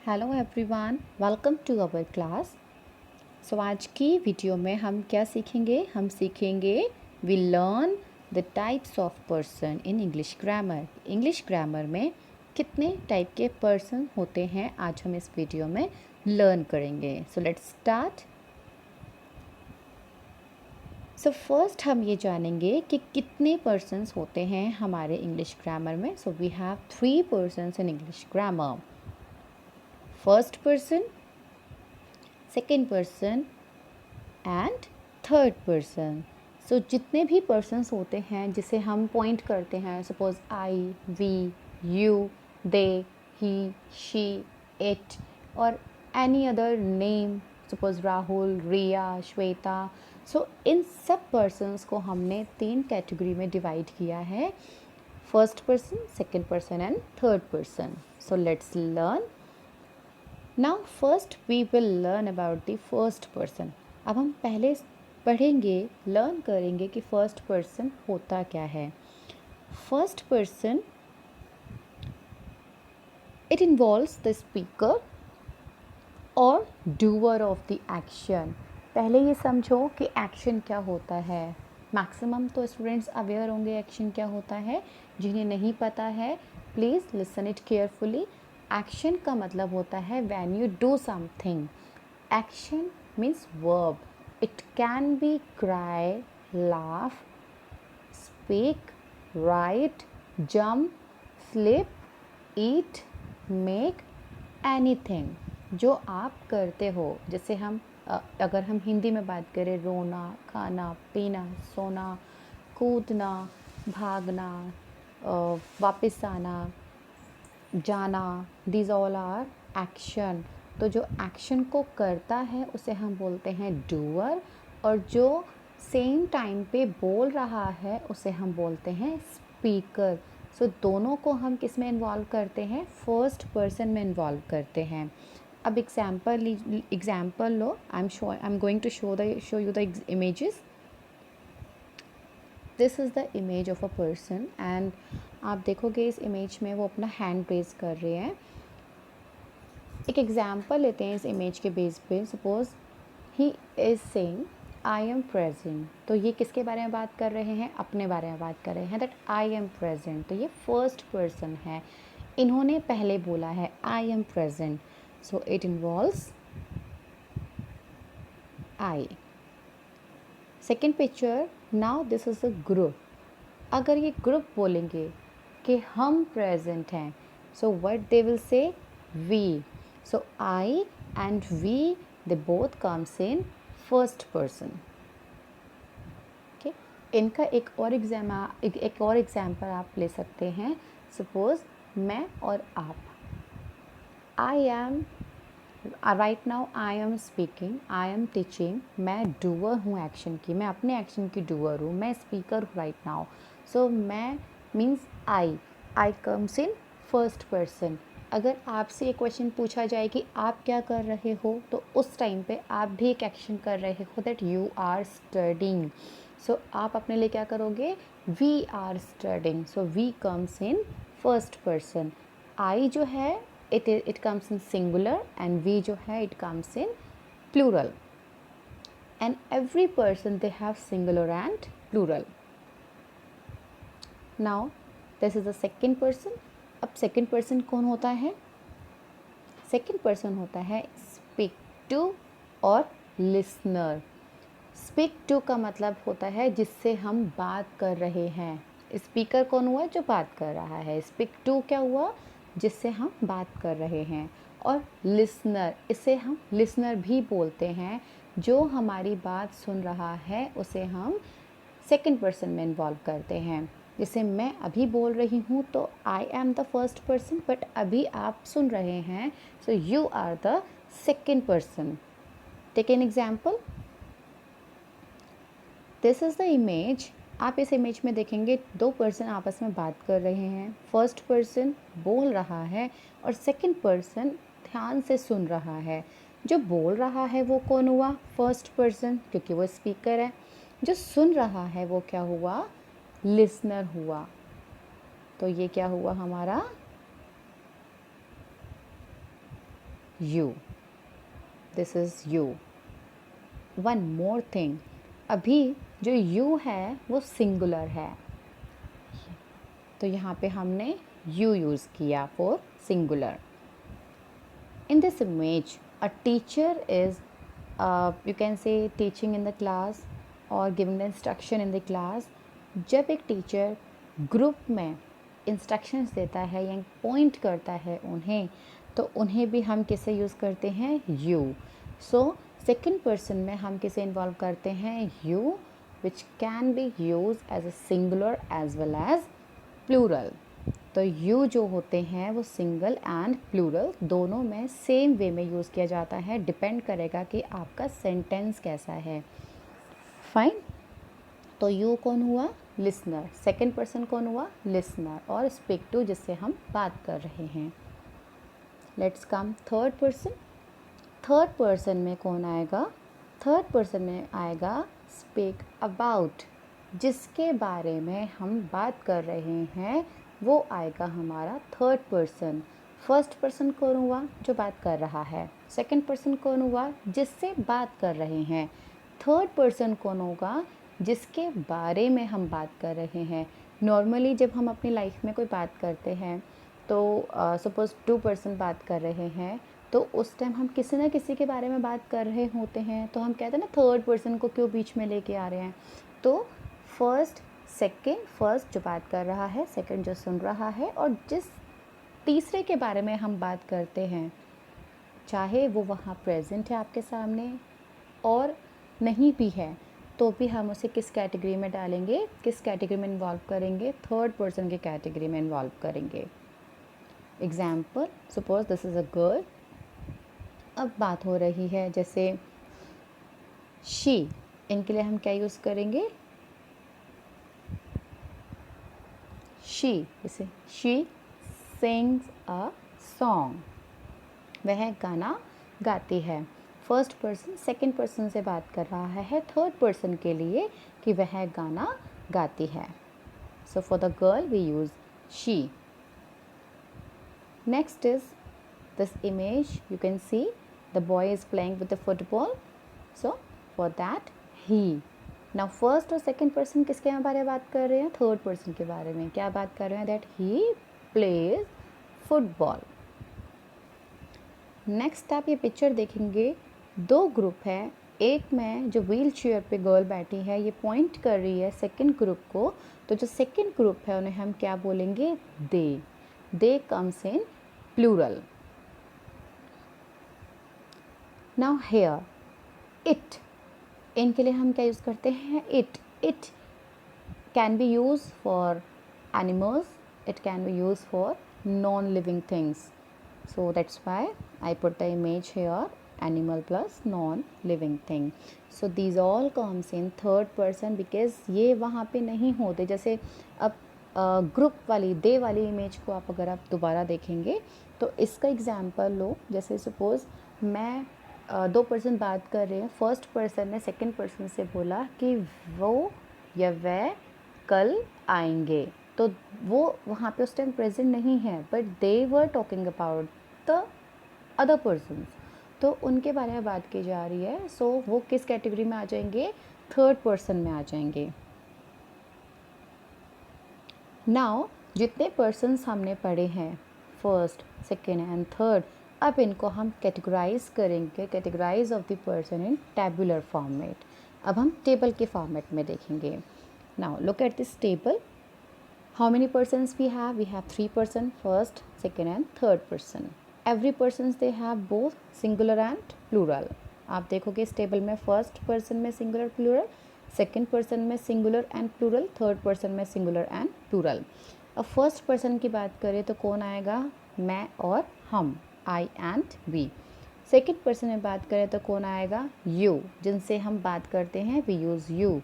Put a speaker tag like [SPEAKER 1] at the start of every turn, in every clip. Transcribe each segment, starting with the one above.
[SPEAKER 1] Hello everyone, welcome to our class. आज की video में हम क्या सीखेंगे? हम सीखेंगे we learn the types of person in English grammar. English grammar में कितने टाइप के पर्सन होते हैं आज हम इस वीडियो में लर्न करेंगे। So let's start. फर्स्ट हम ये जानेंगे कि कितने पर्सन्स होते हैं हमारे इंग्लिश ग्रामर में। We have 3 persons in English grammar. First person, second person and third person. जितने भी पर्सन्स होते हैं जिसे हम पॉइंट करते हैं, suppose I, we, you, they, he, she, it और any other name, suppose Rahul, Riya, Shweta. इन सब पर्सन्स को हमने 3 कैटेगरी में डिवाइड किया है, first person, second person and third person. Let's learn. Now first we will learn about the first person. अब हम पहले पढ़ेंगे, लर्न करेंगे कि फर्स्ट पर्सन होता क्या है। First person, it involves the speaker और डूअर ऑफ द एक्शन। पहले ये समझो कि एक्शन क्या होता है। मैक्सिमम तो स्टूडेंट्स अवेयर होंगे एक्शन क्या होता है। जिन्हें नहीं पता है please listen it carefully. Action का मतलब होता है when you do something. Action means verb. It can B cry, laugh, speak, right, jump, slip, eat, make, anything जो आप करते हो। जैसे हम अगर हम हिंदी में बात करें, रोना, खाना, पीना, सोना, कूदना, भागना, वापस आना, जाना, दीज ऑल आर एक्शन। तो जो एक्शन को करता है उसे हम बोलते हैं डूअर, और जो सेम टाइम पे बोल रहा है उसे हम बोलते हैं स्पीकर। दोनों को हम किस में इन्वॉल्व करते हैं? फर्स्ट पर्सन में इन्वॉल्व करते हैं। अब एग्जाम्पल लो। I am going to show you the images. This is the image of a person and आप देखोगे इस इमेज में वो अपना हैंड रेज कर रहे हैं। एक एग्जाम्पल लेते हैं इस इमेज के बेस पे। Suppose he is saying I am present. तो ये किसके बारे में बात कर रहे हैं? अपने बारे में बात कर रहे हैं, दैट आई एम प्रेजेंट। तो ये फर्स्ट पर्सन है, इन्होंने पहले बोला है I am present. It involves I. Second picture, now this is a group. अगर ये ग्रुप बोलेंगे कि हम प्रेजेंट हैं, what they will say? We. I and we, they both comes in first person. Okay, इनका एक और एग्जाम्पल आप ले सकते हैं। सपोज मैं और आप। I am right now, I am speaking, I am teaching. मैं डूअर हूँ एक्शन की, मैं अपने एक्शन की डूअर हूँ, मैं स्पीकर हूँ राइट नाउ। मैं means I comes in first person. अगर आपसे ये क्वेश्चन पूछा जाए कि आप क्या कर रहे हो, तो उस टाइम पे आप भी एक एक्शन कर रहे हो, दैट यू आर स्टडिंग। आप अपने लिए क्या करोगे? We are studying. We comes in first person. I जो है it comes in singular, and we जो है it comes in plural, and every person they have singular and plural. Now this is the second person. अब second person कौन होता है? second person होता है speak to और listener. speak to का मतलब होता है जिससे हम बात कर रहे हैं। स्पीकर कौन हुआ? जो बात कर रहा है। speak to क्या हुआ? जिससे हम बात कर रहे हैं। और लिसनर, इसे हम लिसनर भी बोलते हैं। जो हमारी बात सुन रहा है उसे हम सेकंड पर्सन में इन्वॉल्व करते हैं। जैसे मैं अभी बोल रही हूँ तो I am the first person, but अभी आप सुन रहे हैं, you are the second person. Take an example. This is the image. आप इस इमेज में देखेंगे 2 पर्सन आपस में बात कर रहे हैं। फर्स्ट पर्सन बोल रहा है और सेकंड पर्सन ध्यान से सुन रहा है। जो बोल रहा है वो कौन हुआ? फर्स्ट पर्सन, क्योंकि वो स्पीकर है। जो सुन रहा है वो क्या हुआ? लिसनर हुआ। तो ये क्या हुआ हमारा? you. This is you. One more thing, अभी जो you है वो singular है, तो यहाँ पे हमने you यूज़ किया for singular. In this image, a teacher is you can say teaching in the class or giving the instruction in the class. जब एक टीचर ग्रुप में इंस्ट्रक्शंस देता है या पॉइंट करता है उन्हें, तो उन्हें भी हम किसे यूज़ करते हैं, यू. सो सेकंड पर्सन में हम किसे इन्वॉल्व करते हैं, you, which can be use as a singular as well as plural. तो यू जो होते हैं वो सिंगल एंड प्लूरल दोनों में सेम वे में यूज़ किया जाता है. डिपेंड करेगा कि आपका सेंटेंस कैसा है. फाइन. तो यू कौन हुआ, लिसनर. सेकंड पर्सन कौन हुआ, लिसनर. और स्पीक टू जिससे हम बात कर रहे हैं. Let's come third person. Third person में कौन आएगा, थर्ड पर्सन में आएगा स्पीक अबाउट. जिसके बारे में हम बात कर रहे हैं वो आएगा हमारा थर्ड पर्सन. फर्स्ट पर्सन कौन हुआ, जो बात कर रहा है. सेकंड पर्सन कौन हुआ, जिससे बात कर रहे हैं. थर्ड पर्सन कौन होगा, जिसके बारे में हम बात कर रहे हैं. नॉर्मली जब हम अपनी लाइफ में कोई बात करते हैं तो सपोज़ टू पर्सन बात कर रहे हैं, तो उस टाइम हम किसी ना किसी के बारे में बात कर रहे होते हैं, तो हम कहते हैं ना थर्ड पर्सन को क्यों बीच में लेके आ रहे हैं. तो फर्स्ट सेकंड, फर्स्ट जो बात कर रहा है, सेकंड जो सुन रहा है, और जिस तीसरे के बारे में हम बात करते हैं, चाहे वो वहाँ प्रेजेंट है आपके सामने और नहीं भी है, तो भी हम उसे किस कैटेगरी में डालेंगे, किस कैटेगरी में इन्वॉल्व करेंगे, थर्ड पर्सन की कैटेगरी में इन्वॉल्व करेंगे. Example, suppose this is a girl. अब बात हो रही है जैसे शी, इनके लिए हम क्या यूज़ करेंगे, शी. इसे शी सिंग्स अ सॉन्ग, वह गाना गाती है. फर्स्ट पर्सन सेकंड पर्सन से बात कर रहा है थर्ड पर्सन के लिए कि वह गाना गाती है. So for the girl we use she. Next is this image, you can see the boy is playing with the football. So for that he. Now first और सेकंड पर्सन किसके बारे में बात कर रहे हैं, थर्ड पर्सन के बारे में. क्या बात कर रहे हैं, that he plays football. Next आप ये पिक्चर देखेंगे, दो ग्रुप है. एक में जो व्हील चेयर पे गर्ल बैठी है ये पॉइंट कर रही है सेकंड ग्रुप को, तो जो सेकंड ग्रुप है उन्हें हम क्या बोलेंगे, they. They comes in plural. Now here it, इनके लिए हम क्या यूज़ करते हैं, it. It can be use for animals, it can be use for non living things. So that's why I put the image here, animal plus non-living thing. So these all comes in third person because ये वहाँ पे नहीं होते. जैसे अब group वाली दे वाली image को आप अगर आप दोबारा देखेंगे तो इसका एग्जाम्पल लो. जैसे सपोज़ मैं दो पर्सन बात कर रहे हैं, फर्स्ट पर्सन ने सेकंड पर्सन से बोला कि वो या वह कल आएंगे, तो वो वहाँ पे उस टाइम प्रेजेंट नहीं है, but they were talking about the other persons, तो उनके बारे में बात की जा रही है. सो वो किस कैटेगरी में आ जाएंगे, थर्ड पर्सन में आ जाएंगे. नाउ जितने पर्सन्स हमने पढ़े हैं फर्स्ट सेकेंड एंड थर्ड, अब इनको हम कैटेगराइज करेंगे, categorize of the person in tabular format. अब हम टेबल के फॉर्मेट में देखेंगे. Now look at this table. How many persons we have? We have 3 person, first, second and third person. Every persons they have both singular and plural. आप देखोगे इस table में first person में singular plural, second person में singular and plural, third person में singular and plural. अब first person की बात करें तो कौन आएगा, मैं और हम, I and we. Second person में बात करें तो कौन आएगा, यू, जिनसे हम बात करते हैं वी यूज़ यू.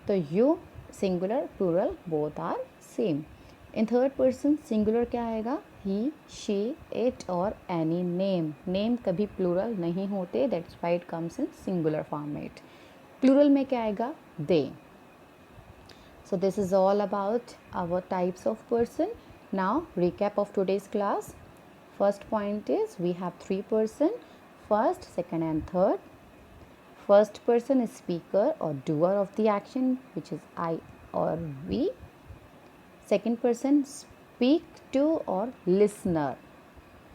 [SPEAKER 1] तो you singular plural both are same. In third person singular क्या आएगा, ही, शी, इट और एनी नेम. नेम कभी प्लूरल नहीं होते, that's why it comes in singular format. Plural में क्या आएगा, they. So this is all about our types of person. Now recap of today's class. First point is we have three person, first, second and third. First person is speaker or doer of the action, which is I or we. Second person speak to or listener,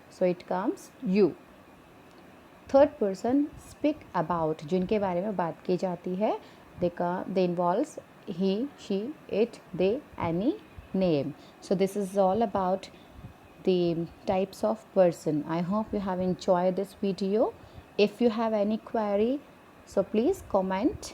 [SPEAKER 1] so it comes you. Third person speak about, जिनके बारे में बात की जाती है, they involves he, she, it, they, any name. So this is all about the types of person. I hope you have enjoyed this video. If you have any query, so please comment